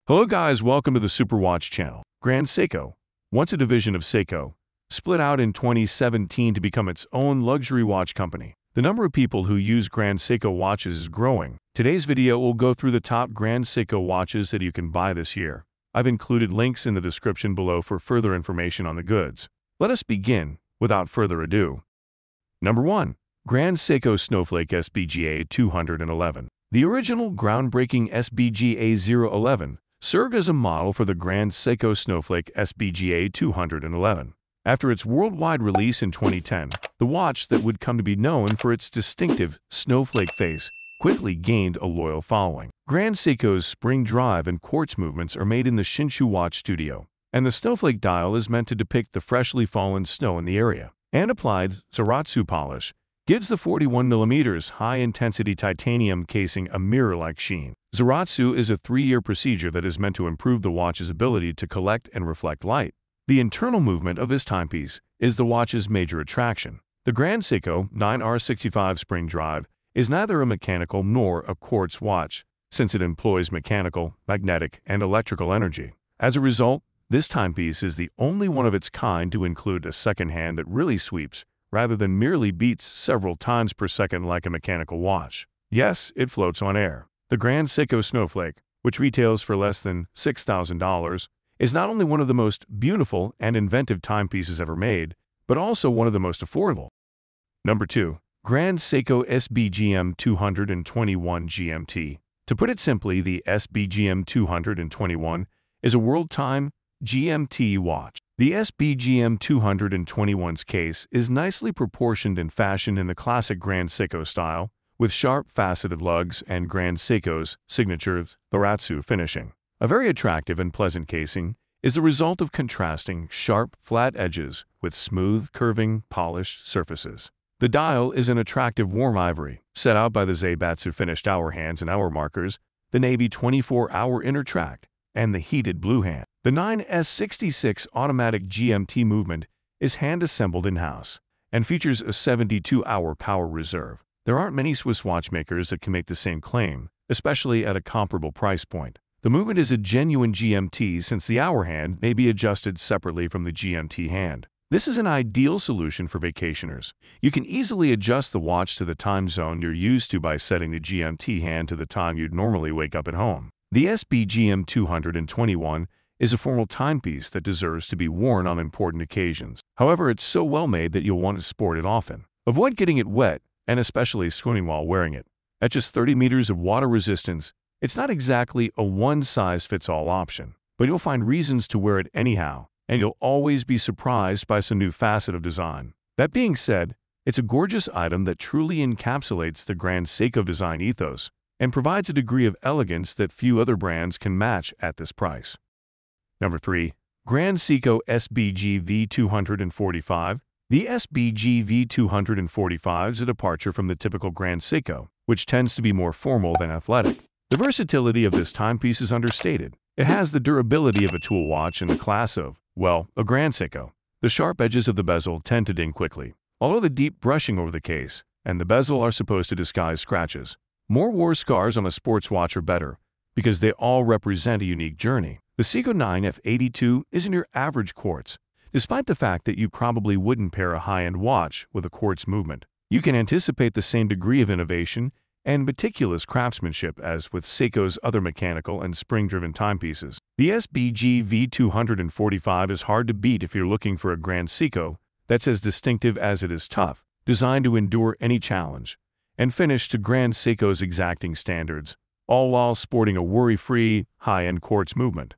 Hello guys, welcome to the Superwatch channel. Grand Seiko, once a division of Seiko, split out in 2017 to become its own luxury watch company. The number of people who use Grand Seiko watches is growing. Today's video will go through the top Grand Seiko watches that you can buy this year. I've included links in the description below for further information on the goods. Let us begin without further ado. Number 1. Grand Seiko Snowflake SBGA 211. The original groundbreaking SBGA 011 served as a model for the Grand Seiko Snowflake SBGA 211. After its worldwide release in 2010, the watch that would come to be known for its distinctive snowflake face quickly gained a loyal following. Grand Seiko's spring drive and quartz movements are made in the Shinshu Watch Studio, and the snowflake dial is meant to depict the freshly fallen snow in the area. And applied Zaratsu polish gives the 41mm high-intensity titanium casing a mirror-like sheen. Zaratsu is a 3-year procedure that is meant to improve the watch's ability to collect and reflect light. The internal movement of this timepiece is the watch's major attraction. The Grand Seiko 9R65 spring drive is neither a mechanical nor a quartz watch, since it employs mechanical, magnetic, and electrical energy. As a result, this timepiece is the only one of its kind to include a second hand that really sweeps, rather than merely beats several times per second like a mechanical watch. Yes, it floats on air. The Grand Seiko Snowflake, which retails for less than $6,000, is not only one of the most beautiful and inventive timepieces ever made, but also one of the most affordable. Number 2. Grand Seiko SBGM 221 GMT. To put it simply, the SBGM 221 is a world time GMT watch. The SBGM 221's case is nicely proportioned and fashioned in the classic Grand Seiko style, with sharp faceted lugs and Grand Seiko's signature Zaratsu finishing. A very attractive and pleasant casing is the result of contrasting sharp, flat edges with smooth, curving, polished surfaces. The dial is an attractive warm ivory, set out by the Zaibatsu finished hour hands and hour markers, the navy 24-hour inner track, and the heated blue hand. The 9S66 automatic GMT movement is hand-assembled in-house and features a 72-hour power reserve. There aren't many Swiss watchmakers that can make the same claim, especially at a comparable price point. The movement is a genuine GMT since the hour hand may be adjusted separately from the GMT hand. This is an ideal solution for vacationers. You can easily adjust the watch to the time zone you're used to by setting the GMT hand to the time you'd normally wake up at home. The SBGM 221 is a formal timepiece that deserves to be worn on important occasions. However, it's so well made that you'll want to sport it often. Avoid getting it wet, and especially swimming while wearing it. At just 30 meters of water resistance, it's not exactly a one-size-fits-all option, but you'll find reasons to wear it anyhow, and you'll always be surprised by some new facet of design. That being said, it's a gorgeous item that truly encapsulates the Grand Seiko design ethos and provides a degree of elegance that few other brands can match at this price. Number 3. Grand Seiko SBG V245. The SBG V245 is a departure from the typical Grand Seiko, which tends to be more formal than athletic. The versatility of this timepiece is understated. It has the durability of a tool watch in the class of, well, a Grand Seiko. The sharp edges of the bezel tend to ding quickly, although the deep brushing over the case and the bezel are supposed to disguise scratches. More war scars on a sports watch are better, because they all represent a unique journey. The Seiko 9F82 isn't your average quartz. Despite the fact that you probably wouldn't pair a high-end watch with a quartz movement, you can anticipate the same degree of innovation and meticulous craftsmanship as with Seiko's other mechanical and spring-driven timepieces. The SBG V245 is hard to beat if you're looking for a Grand Seiko that's as distinctive as it is tough, designed to endure any challenge, and finished to Grand Seiko's exacting standards, all while sporting a worry-free, high-end quartz movement.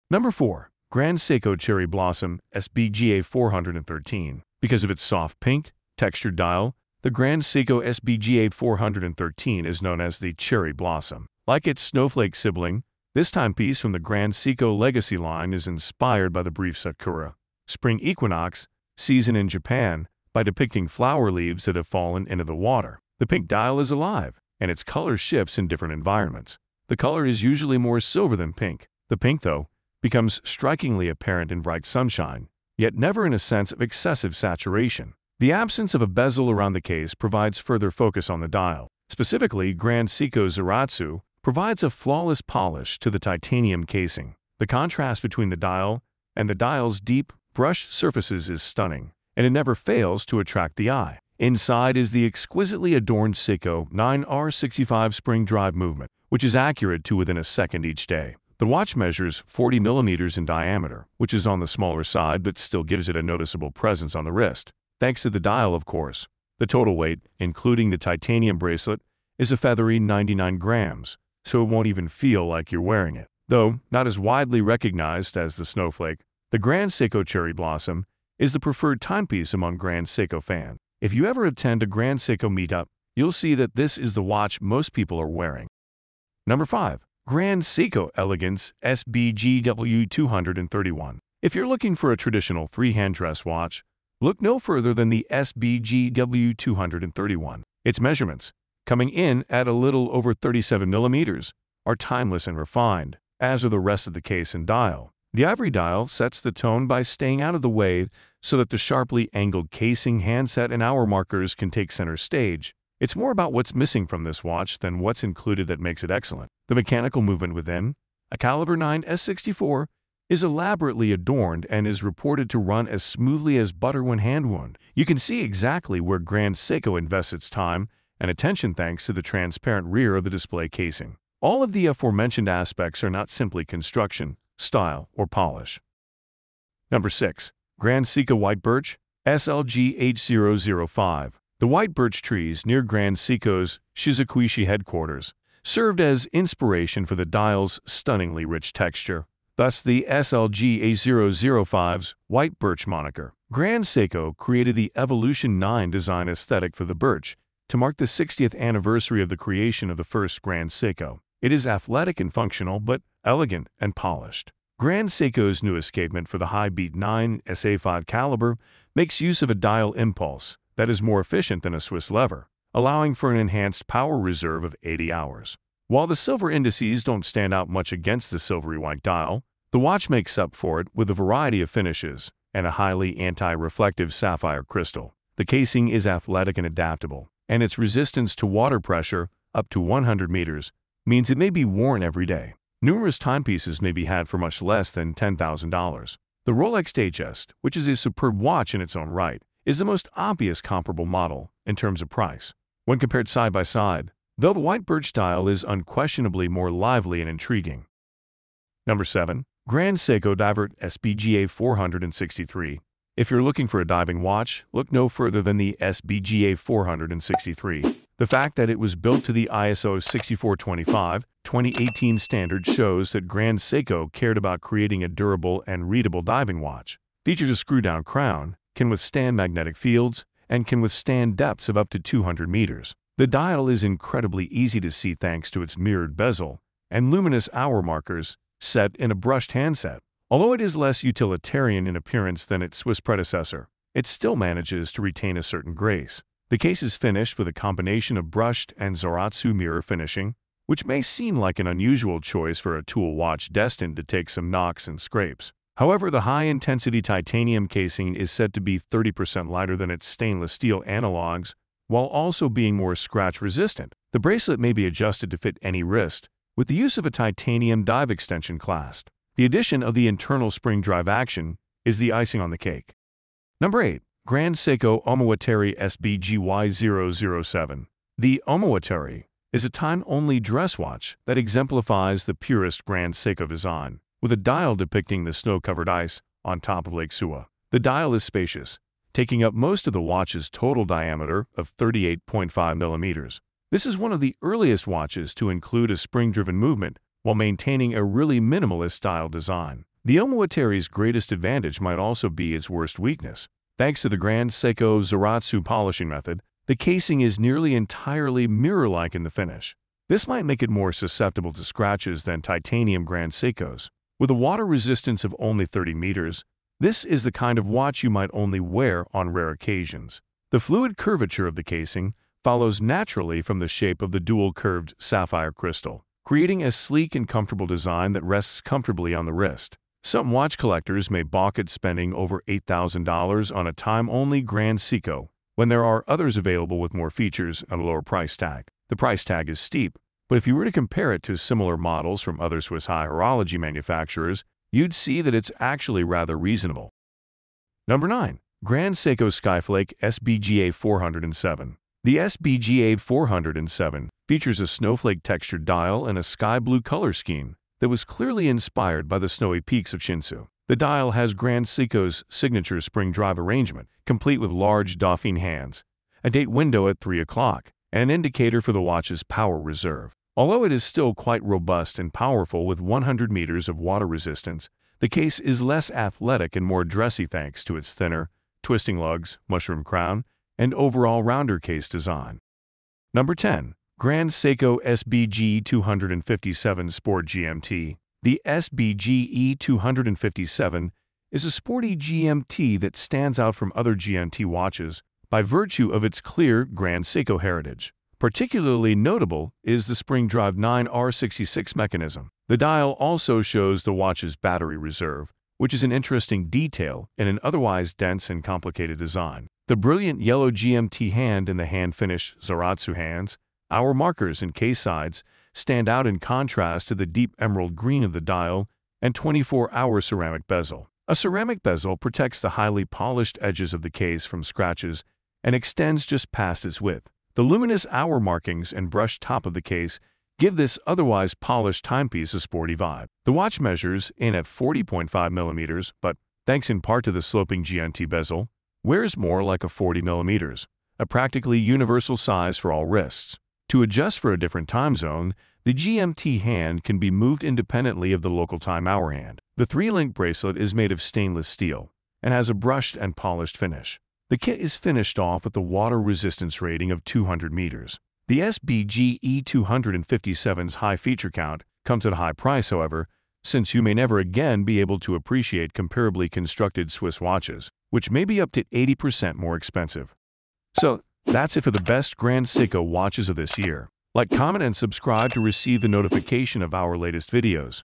Number 4. Grand Seiko Cherry Blossom SBGA 413. Because of its soft pink, textured dial, the Grand Seiko SBGA 413 is known as the Cherry Blossom. Like its snowflake sibling, this timepiece from the Grand Seiko Legacy line is inspired by the brief Sakura spring equinox season in Japan by depicting flower leaves that have fallen into the water. The pink dial is alive, and its color shifts in different environments. The color is usually more silver than pink. The pink, though, becomes strikingly apparent in bright sunshine, yet never in a sense of excessive saturation. The absence of a bezel around the case provides further focus on the dial. Specifically, Grand Seiko Zaratsu provides a flawless polish to the titanium casing. The contrast between the dial and the dial's deep, brushed surfaces is stunning, and it never fails to attract the eye. Inside is the exquisitely adorned Seiko 9R65 spring drive movement, which is accurate to within a second each day. The watch measures 40 millimeters in diameter, which is on the smaller side but still gives it a noticeable presence on the wrist. Thanks to the dial, of course. The total weight, including the titanium bracelet, is a feathery 99 grams, so it won't even feel like you're wearing it. Though not as widely recognized as the Snowflake, the Grand Seiko Cherry Blossom is the preferred timepiece among Grand Seiko fans. If you ever attend a Grand Seiko meetup, you'll see that this is the watch most people are wearing. Number 5. Grand Seiko Elegance SBGW 231. If you're looking for a traditional three-hand dress watch, look no further than the SBGW 231. Its measurements, coming in at a little over 37 millimeters, are timeless and refined, as are the rest of the case and dial. The ivory dial sets the tone by staying out of the way so that the sharply angled casing, handset, and hour markers can take center stage. It's more about what's missing from this watch than what's included that makes it excellent. The mechanical movement within, a caliber 9 S64, is elaborately adorned and is reported to run as smoothly as butter when hand-wound. You can see exactly where Grand Seiko invests its time and attention thanks to the transparent rear of the display casing. All of the aforementioned aspects are not simply construction, style, or polish. Number 6. Grand Seiko White Birch SLG H005. The white birch trees near Grand Seiko's Shizukuishi headquarters served as inspiration for the dial's stunningly rich texture, thus the SLG A005's white birch moniker. Grand Seiko created the Evolution 9 design aesthetic for the birch to mark the 60th anniversary of the creation of the first Grand Seiko. It is athletic and functional, but elegant and polished. Grand Seiko's new escapement for the high-beat 9 SA5 caliber makes use of a dial impulse that is more efficient than a Swiss lever, allowing for an enhanced power reserve of 80 hours. While the silver indices don't stand out much against the silvery white dial, the watch makes up for it with a variety of finishes and a highly anti-reflective sapphire crystal. The casing is athletic and adaptable, and its resistance to water pressure, up to 100 meters, means it may be worn every day. Numerous timepieces may be had for much less than $10,000. The Rolex Datejust, which is a superb watch in its own right, is the most obvious comparable model in terms of price. When compared side by side, though the white birch dial is unquestionably more lively and intriguing. Number 7. Grand Seiko Divert SBGA 463. If you're looking for a diving watch, look no further than the SBGA 463. The fact that it was built to the ISO 6425-2018 standard shows that Grand Seiko cared about creating a durable and readable diving watch. Features a screw-down crown, can withstand magnetic fields, and can withstand depths of up to 200 meters. The dial is incredibly easy to see thanks to its mirrored bezel and luminous hour markers set in a brushed handset. Although it is less utilitarian in appearance than its Swiss predecessor, it still manages to retain a certain grace. The case is finished with a combination of brushed and Zaratsu mirror finishing, which may seem like an unusual choice for a tool watch destined to take some knocks and scrapes. However, the high-intensity titanium casing is said to be 30% lighter than its stainless steel analogs, while also being more scratch-resistant. The bracelet may be adjusted to fit any wrist, with the use of a titanium dive extension clasp. The addition of the internal spring drive action is the icing on the cake. Number 8. Grand Seiko Omowateri SBGY 007. The Omowateri is a time-only dress watch that exemplifies the purest Grand Seiko design, with a dial depicting the snow-covered ice on top of Lake Suwa. The dial is spacious, taking up most of the watch's total diameter of 38.5 millimeters. This is one of the earliest watches to include a spring-driven movement while maintaining a really minimalist style design. The Omiwateri's greatest advantage might also be its worst weakness. Thanks to the Grand Seiko Zaratsu polishing method, the casing is nearly entirely mirror-like in the finish. This might make it more susceptible to scratches than titanium Grand Seikos. With a water resistance of only 30 meters, this is the kind of watch you might only wear on rare occasions. The fluid curvature of the casing follows naturally from the shape of the dual-curved sapphire crystal, creating a sleek and comfortable design that rests comfortably on the wrist. Some watch collectors may balk at spending over $8,000 on a time-only Grand Seiko, when there are others available with more features and a lower price tag. The price tag is steep, but if you were to compare it to similar models from other Swiss high horology manufacturers, you'd see that it's actually rather reasonable. Number 9. Grand Seiko Skyflake SBGA 407. The SBGA 407 features a snowflake textured dial and a sky blue color scheme that was clearly inspired by the snowy peaks of Shinsu. The dial has Grand Seiko's signature spring drive arrangement, complete with large Dauphine hands, a date window at 3 o'clock, and an indicator for the watch's power reserve. Although it is still quite robust and powerful with 100 meters of water resistance, the case is less athletic and more dressy thanks to its thinner, twisting lugs, mushroom crown, and overall rounder case design. Number 10. Grand Seiko SBGE 257 Sport GMT. The SBGE 257 is a sporty GMT that stands out from other GMT watches by virtue of its clear Grand Seiko heritage. Particularly notable is the spring drive 9R66 mechanism. The dial also shows the watch's battery reserve, which is an interesting detail in an otherwise dense and complicated design. The brilliant yellow GMT hand and the hand-finished Zaratsu hands, hour markers and case sides, stand out in contrast to the deep emerald green of the dial and 24-hour ceramic bezel. A ceramic bezel protects the highly polished edges of the case from scratches and extends just past its width. The luminous hour markings and brushed top of the case give this otherwise polished timepiece a sporty vibe. The watch measures in at 40.5 millimeters, but, thanks in part to the sloping GMT bezel, wears more like a 40 millimeters, a practically universal size for all wrists. To adjust for a different time zone, the GMT hand can be moved independently of the local time hour hand. The 3-link bracelet is made of stainless steel and has a brushed and polished finish. The kit is finished off with a water resistance rating of 200 meters. The SBGE 257's high feature count comes at a high price, however, since you may never again be able to appreciate comparably constructed Swiss watches, which may be up to 80% more expensive. So, that's it for the best Grand Seiko watches of this year. Like, comment, and subscribe to receive the notification of our latest videos.